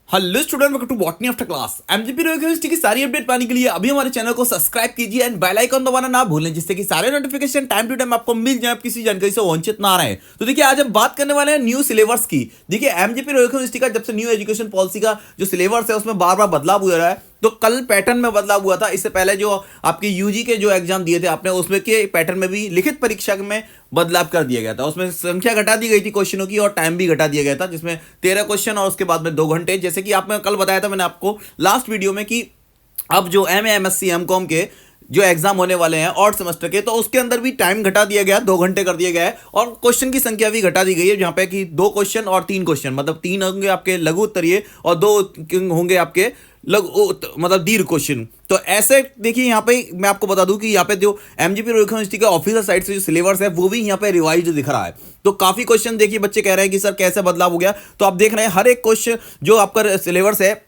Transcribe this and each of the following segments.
Hello student, welcome to botany after class. MGP university की सारी update पाने के लिए अभी हमारे चैनल को सब्सक्राइब कीजिए एंड बेल आइकन दबाना ना भूलें, जिससे कि सारे नोटिफिकेशन टाइम टू टाइम आपको मिल जाए, आप किसी जानकारी से वंचित ना रहे। तो देखिए, आज हम बात करने वाले हैं न्यू सिलेबस की। देखिए, एमजीपी यूनिवर्सिटी का जब से न्यू एजुकेशन पॉलिसी का जो सिलेबस है उसमें बार बार बदलाव हो रहा है। तो कल पैटर्न में बदलाव हुआ था। इससे पहले जो आपके यूजी के जो एग्जाम दिए थे आपने, उसमें के पैटर्न में भी लिखित परीक्षा में बदलाव कर दिया गया था। उसमें संख्या घटा दी गई थी क्वेश्चनों की और टाइम भी घटा दिया गया था, जिसमें 13 क्वेश्चन और उसके बाद में 2 घंटे। जैसे कि आपने कल बताया था मैंने आपको लास्ट वीडियो में कि अब जो एमए एमएससी एमकॉम के जो एग्जाम होने वाले हैं और सेमेस्टर के, तो उसके अंदर भी टाइम घटा दिया गया, 2 घंटे कर दिया गया है और क्वेश्चन की संख्या भी घटा दी गई है, जहां पे कि 2 क्वेश्चन और 3 क्वेश्चन, मतलब 3 होंगे आपके लघु उत्तरीय और 2 होंगे आपके मतलब दीर्घ क्वेश्चन। तो ऐसे देखिए, यहाँ पे मैं आपको बता दूं कि यहाँ पे जो एमजीपी यूनिवर्सिटी के ऑफिशियल साइट से जो सिलेबस है वो भी यहाँ पे रिवाइज दिख रहा है। तो काफी क्वेश्चन देखिए, बच्चे कह रहे हैं कि सर कैसे बदलाव हो गया। तो आप देख रहे हैं हर एक क्वेश्चन जो आपका सिलेबस है,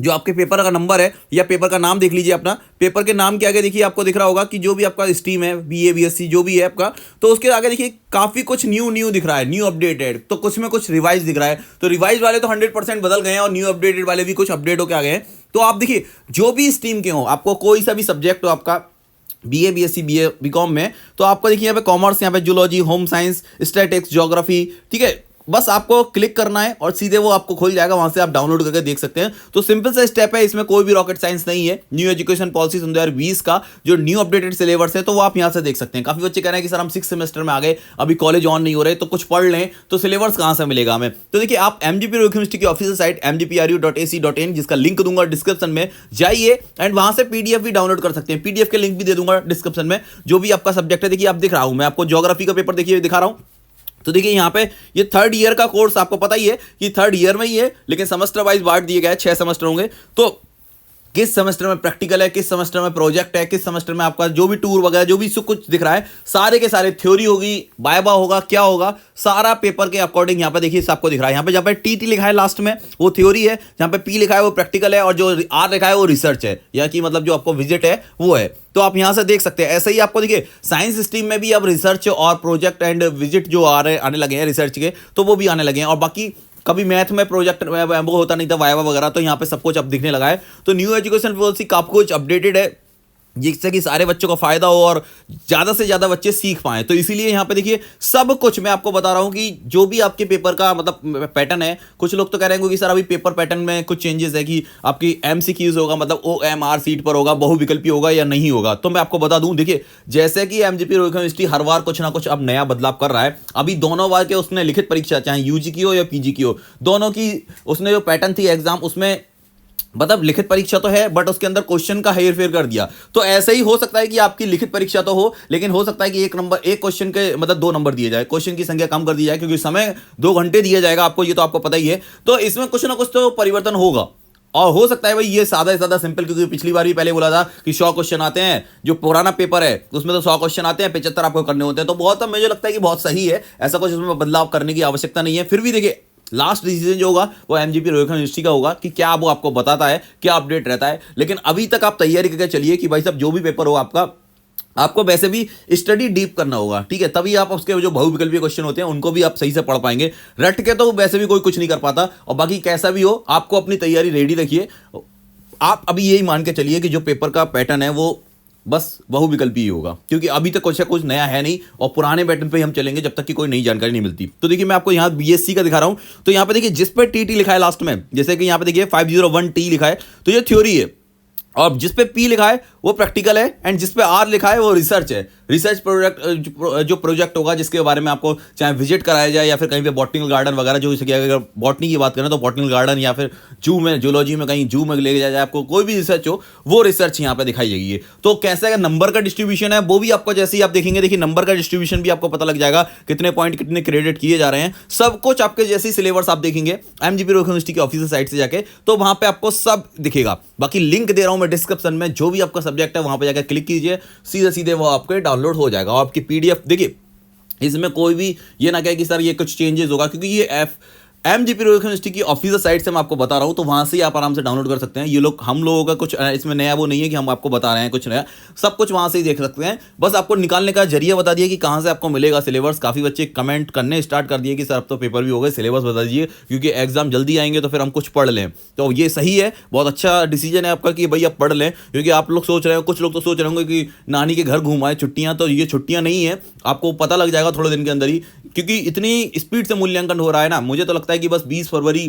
जो आपके पेपर का नंबर है या पेपर का नाम देख लीजिए अपना। पेपर के नाम के आगे देखिए आपको दिख रहा होगा कि जो भी आपका स्ट्रीम है, बीए बीएससी जो भी है आपका, तो उसके आगे देखिए काफी कुछ न्यू दिख रहा है, न्यू अपडेटेड। तो कुछ में कुछ रिवाइज दिख रहा है। तो रिवाइज वाले तो 100% बदल गए हैं और न्यू अपडेटेड वाले भी कुछ अपडेट होकर आ गए हैं। तो आप देखिए, जो भी स्ट्रीम के हो, आपको कोई सा भी सब्जेक्ट हो आपका बीए बीएससी बीए बीकॉम में, तो आपको देखिए यहाँ पे कॉमर्स, यहाँ पे zoology, home science, statics, geography, ठीक है, बस आपको क्लिक करना है और सीधे वो आपको खुल जाएगा, वहां से आप डाउनलोड करके देख सकते हैं। तो सिंपल सा स्टेप है, इसमें कोई भी रॉकेट साइंस नहीं है। न्यू एजुकेशन पॉलिसी 2020 का जो न्यू अपडेटेड सिलेबस है, तो वो आप यहां से देख सकते हैं। काफी बच्चे कह रहे हैं कि सर हम 6 सेमेस्टर में आ गए, अभी कॉलेज ऑन नहीं हो रहे, तो कुछ पढ़ लें, तो सिलेबस कहां से मिलेगा हमें। तो देखिए, आप एमजीपी यूनिवर्सिटी की ऑफिशियल साइट mgpru.ac.in, जिसका लिंक दूंगा डिस्क्रिप्शन में, जाइए एंड वहां से पीडीएफ भी डाउनलोड कर सकते हैं। पीडीएफ के लिंक भी दे दूंगा डिस्क्रिप्शन में। जो भी आपका सब्जेक्ट है, देखिए आप दिख रहा हूं, मैं आपको ज्योग्राफी का पेपर देखिए दिखा रहा हूं। तो देखिए यहाँ पे ये 3rd ईयर का कोर्स, आपको पता ही है कि 3rd ईयर में ही है, लेकिन सेमेस्टर वाइज बांट दिए गए हैं, 6 सेमेस्टर होंगे। तो किस सेमेस्टर में प्रैक्टिकल है, किस सेमेस्टर में प्रोजेक्ट है, किस सेमेस्टर में आपका जो भी टूर वगैरह जो भी सब कुछ दिख रहा है, सारे के सारे थ्योरी होगी, वाइवा होगा, क्या होगा, सारा पेपर के अकॉर्डिंग यहाँ पे देखिए सबको दिख रहा है। यहाँ पे जहाँ पे टी लिखा है लास्ट में वो थ्योरी है, जहाँ पे पी लिखा है वो प्रैक्टिकल है और जो आर लिखा है वो रिसर्च है, या कि मतलब जो आपको विजिट है वो है। तो आप यहां से देख सकते हैं। ऐसे ही आपको देखिए साइंस स्ट्रीम में भी अब रिसर्च और प्रोजेक्ट एंड विजिट जो आने लगे हैं रिसर्च के, तो वो भी आने लगे हैं। और बाकी कभी मैथ में प्रोजेक्ट वो होता नहीं था, वाइवा वगैरह, तो यहाँ पे सब कुछ अब दिखने लगा है। तो न्यू एजुकेशन पॉलिसी काफी कुछ अपडेटेड है, जिससे कि सारे बच्चों को फायदा हो और ज्यादा से ज्यादा बच्चे सीख पाए। तो इसीलिए यहाँ पे देखिए सब कुछ मैं आपको बता रहा हूँ कि जो भी आपके पेपर का मतलब पैटर्न है। कुछ लोग तो कह रहे हैं कि सर अभी पेपर पैटर्न में कुछ चेंजेस है कि आपकी एमसीक्यूज होगा, मतलब OMR सीट पर होगा, बहुविकल्पी होगा या नहीं होगा। तो मैं आपको बता दूं, देखिए जैसे कि एमजीपी यूनिवर्सिटी हर बार कुछ ना कुछ अब नया बदलाव कर रहा है। अभी दोनों बार के उसने लिखित परीक्षा, चाहे यूजी की हो या पीजी की हो, दोनों की उसने जो पैटर्न थी एग्जाम, उसमें मतलब लिखित परीक्षा तो है बट उसके अंदर क्वेश्चन का हेर फेर कर दिया। तो ऐसे ही हो सकता है कि आपकी लिखित परीक्षा तो हो, लेकिन हो सकता है कि एक क्वेश्चन के मतलब 2 नंबर दिए जाए, क्वेश्चन की संख्या कम कर दी जाए, क्योंकि समय 2 घंटे दिया जाएगा आपको, ये तो आपको पता ही है। तो इसमें कुछ ना कुछ तो परिवर्तन होगा और हो सकता है भाई ये सादा से ज्यादा सिंपल, क्योंकि पिछली बार भी पहले बोला था कि 100 क्वेश्चन आते हैं, जो पुराना पेपर है उसमें तो 100 क्वेश्चन आते हैं, 75 आपको करने होते हैं। तो बहुत, मुझे लगता है कि बहुत सही है, ऐसा कुछ उसमें बदलाव करने की आवश्यकता नहीं है। फिर भी देखिए लास्ट डिसीजन जो होगा वो एमजीपी यूनिवर्सिटी का होगा कि क्या वो आपको बताता है, क्या अपडेट रहता है। लेकिन अभी तक आप तैयारी करके चलिए कि भाई साहब जो भी पेपर हो आपका, आपको वैसे भी स्टडी डीप करना होगा, ठीक है, तभी आप उसके जो बहुविकल्पीय क्वेश्चन होते हैं उनको भी आप सही से पढ़ पाएंगे। रट के तो वैसे भी कोई कुछ नहीं कर पाता। और बाकी कैसा भी हो, आपको अपनी तैयारी रेडी रखिए। आप अभी यही मान के चलिए कि जो पेपर का पैटर्न है वो बस बहुविकल्पी ही होगा, क्योंकि अभी तक कुछ नया है नहीं और पुराने पैटर्न पे ही हम चलेंगे जब तक कि कोई नई जानकारी नहीं मिलती। तो देखिए मैं आपको यहाँ बीएससी का दिखा रहा हूँ। तो यहाँ पे देखिए जिस पे टी लिखा है लास्ट में, जैसे कि यहाँ पे देखिए 501T लिखा है, तो ये थ्योरी है। और जिस पे पी लिखा है वो प्रैक्टिकल है एंड जिस पे आर लिखा है वो रिसर्च है। रिसर्च प्रोजेक्ट जो प्रोजेक्ट होगा, जिसके बारे में आपको चाहे विजिट कराया जाए या फिर कहीं पे बॉटनिकल गार्डन वगैरह, जो जैसे कि अगर बॉटनी की बात करें तो बॉटनिकल गार्डन या फिर जू में, जूलॉजी में कहीं जू में ले जाए, आपको कोई भी रिसर्च हो वो रिसर्च यहाँ पे दिखाई जाएगी। तो कैसे अगर नंबर का डिस्ट्रीब्यूशन है वो भी आपको, जैसे ही आप देखेंगे, देखिए नंबर का डिस्ट्रीब्यूशन भी आपको पता लग जाएगा, कितने पॉइंट कितने क्रेडिट किए जा रहे हैं, सब कुछ आपके जैसे सिलेबस आप देखेंगे एमजीपी यूनिवर्सिटी की ऑफिशियल साइट से जाके, तो वहां पे आपको सब दिखेगा। बाकी लिंक दे रहा हूं मैं डिस्क्रिप्शन में, जो भी आपका सब्जेक्ट है वहां पे जाकर क्लिक कीजिए, सीधे सीधे वो आपके डाउनलोड हो जाएगा। और आपकी पीडीएफ देखिए, इसमें कोई भी ये ना कहे कि सर ये कुछ चेंजेस होगा, क्योंकि ये एमजीपी रोहित यूनिवर्सिटी की ऑफिशियल साइट से मैं आपको बता रहा हूँ, तो वहां से ही आप आराम से डाउनलोड कर सकते हैं। ये लोग हम लोगों का कुछ इसमें नया वो नहीं है कि हम आपको बता रहे हैं कुछ नया, सब कुछ वहां से ही देख सकते हैं। बस आपको निकालने का जरिया बता दिया कि कहां से आपको मिलेगा सिलेबस। काफी बच्चे कमेंट करने स्टार्ट कर दिए कि सर अब तो पेपर भी हो गए, सिलेबस बता दीजिए क्योंकि एग्जाम जल्दी आएंगे तो फिर हम कुछ पढ़ लें। तो ये सही है, बहुत अच्छा डिसीजन है आपका कि भाई आप पढ़ लें, क्योंकि आप लोग सोच रहे हो, कुछ लोग तो सोच रहे होंगे कि नानी के घर घूम आए छुट्टियां, तो ये छुट्टियां नहीं है, आपको पता लग जाएगा थोड़े दिन के अंदर ही, क्योंकि इतनी स्पीड से मूल्यांकन हो रहा है ना। मुझे तो लगता है कि बस 20 फरवरी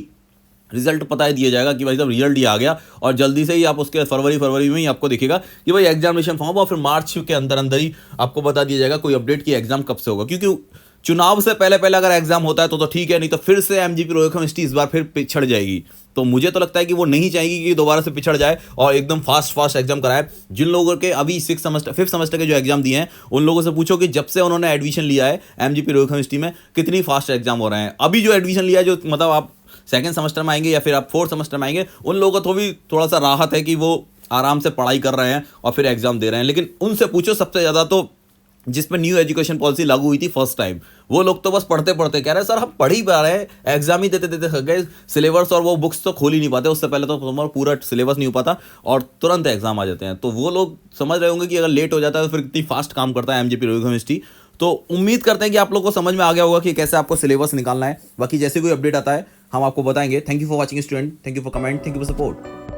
रिजल्ट पता ही दिया जाएगा कि भाई साहब रिजल्ट ही आ गया, और जल्दी से ही आप उसके फरवरी में ही आपको दिखेगा कि भाई एग्जामिनेशन फॉर्म, और फिर मार्च के अंदर अंदर ही आपको बता दिया जाएगा कोई अपडेट कि एग्जाम कब से होगा। क्योंकि चुनाव से पहले पहले अगर एग्जाम होता है तो ठीक है, नहीं तो फिर से एमजीपी रोहित यूनिवर्सिटी इस बार फिर पिछड़ जाएगी। तो मुझे तो लगता है कि वो नहीं चाहेगी कि दोबारा से पिछड़ जाए और एकदम फास्ट एग्जाम कराए। जिन लोगों के अभी 5th सेमेस्टर के जो एग्जाम दिए हैं, उन लोगों से पूछो कि जब से उन्होंने एडमिशन लिया है एमजीपी रोहित यूनिवर्सिटी में, कितनी फास्ट एग्जाम हो रहे हैं। अभी जो एडमिशन लिया है, जो मतलब आप 2nd सेमेस्टर में आएंगे या फिर आप 4th सेमेस्टर में आएंगे, उन लोगों को तो भी थोड़ा सा राहत है कि वो आराम से पढ़ाई कर रहे हैं और फिर एग्जाम दे रहे हैं। लेकिन उनसे पूछो सबसे ज़्यादा तो जिसमें न्यू एजुकेशन पॉलिसी लागू हुई थी फर्स्ट टाइम, वो लोग तो बस पढ़ते पढ़ते कह रहे हैं सर हम पढ़ ही पा रहे हैं, एग्जाम ही देते देते थक गए, सिलेबस और वो बुक्स तो खोल ही नहीं पाते, उससे पहले तो तुम्हारा पूरा सिलेबस नहीं हो पाता और तुरंत एग्जाम आ जाते हैं। तो वो लोग समझ रहे होंगे कि अगर लेट हो जाता है तो फिर कितनी फास्ट काम करता है एमजीपी रोहित यूनिवर्सिटी। तो उम्मीद करते हैं कि आप लोग को समझ में आ गया होगा कि कैसे आपको सिलेबस निकालना है। बाकी जैसे कोई अपडेट आता है हम आपको बताएंगे। Thank you for watching student, thank you for comment, thank you for support.